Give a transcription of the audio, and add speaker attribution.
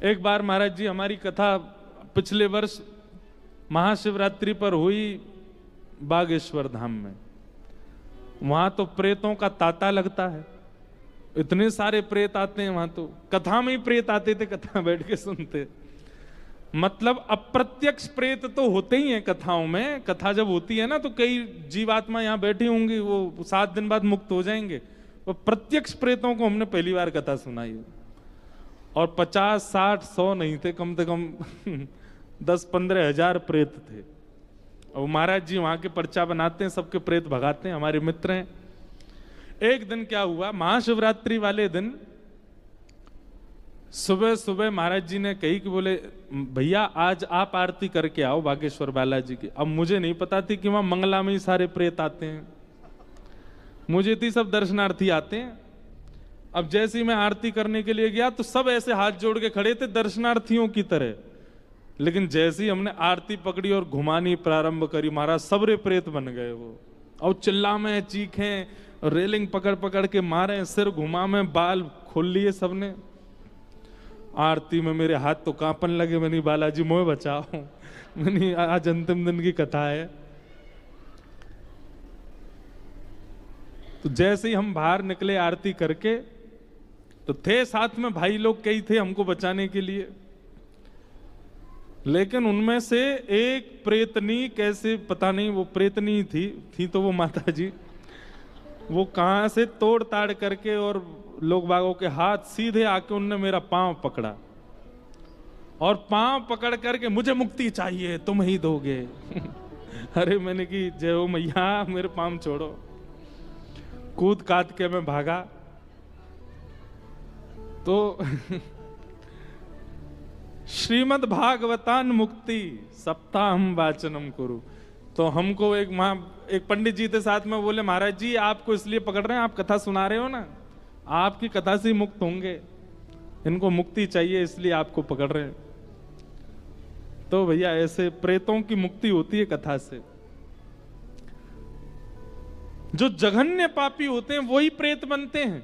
Speaker 1: एक बार महाराज जी हमारी कथा पिछले वर्ष महाशिवरात्रि पर हुई बागेश्वर धाम में। वहां तो प्रेतों का तांता लगता है, इतने सारे प्रेत आते हैं वहां। तो कथा में ही प्रेत आते थे, कथा बैठ के सुनते। मतलब अप्रत्यक्ष प्रेत तो होते ही हैं कथाओं में। कथा जब होती है ना तो कई जीवात्मा यहाँ बैठी होंगी, वो 7 दिन बाद मुक्त हो जाएंगे। वो प्रत्यक्ष प्रेतों को हमने पहली बार कथा सुनाई। और 50, 60, 100 नहीं थे, कम से कम 10-15 हजार प्रेत थे। और महाराज जी वहां के पर्चा बनाते हैं, सबके प्रेत भगाते हैं, हमारे मित्र हैं। एक दिन क्या हुआ, महाशिवरात्रि वाले दिन सुबह सुबह महाराज जी ने कही कि बोले भैया आज आप आरती करके आओ बागेश्वर बालाजी की। अब मुझे नहीं पता थी कि वहां मंगला में ही सारे प्रेत आते हैं, मुझे थी सब दर्शनार्थी आते हैं। अब जैसे ही मैं आरती करने के लिए गया तो सब ऐसे हाथ जोड़ के खड़े थे दर्शनार्थियों की तरह। लेकिन जैसे ही हमने आरती पकड़ी और घुमानी प्रारंभ करी, महाराज सबरे प्रेत बन गए वो। और चिल्ला में चीखें, रेलिंग पकड़ पकड़ के मारे, सिर घुमा में, बाल खोल लिए सबने। आरती में मेरे हाथ तो कांपन लगे। मैंने बालाजी मोह बचाओ, मैंने आज अंतिम दिन की कथा है। तो जैसे ही हम बाहर निकले आरती करके, तो थे साथ में भाई लोग कई थे हमको बचाने के लिए। लेकिन उनमें से एक प्रेतनी, कैसे पता नहीं वो प्रेतनी थी तो वो माता जी, वो कहां से तोड़ ताड़ करके और लोग बागों के हाथ सीधे आके उनने मेरा पांव पकड़ा और पांव पकड़ करके मुझे मुक्ति चाहिए, तुम ही दोगे। अरे मैंने की जय हो मैया, मेरे पांव छोड़ो। कूद काद के मैं भागा तो श्रीमद् भागवतान मुक्ति सप्ताहम वाचनम कुरु। तो हमको एक पंडित जी थे साथ में, बोले महाराज जी आपको इसलिए पकड़ रहे हैं, आप कथा सुना रहे हो ना, आपकी कथा से ही मुक्त होंगे, इनको मुक्ति चाहिए इसलिए आपको पकड़ रहे हैं। तो भैया ऐसे प्रेतों की मुक्ति होती है कथा से। जो जघन्य पापी होते हैं वही प्रेत बनते हैं।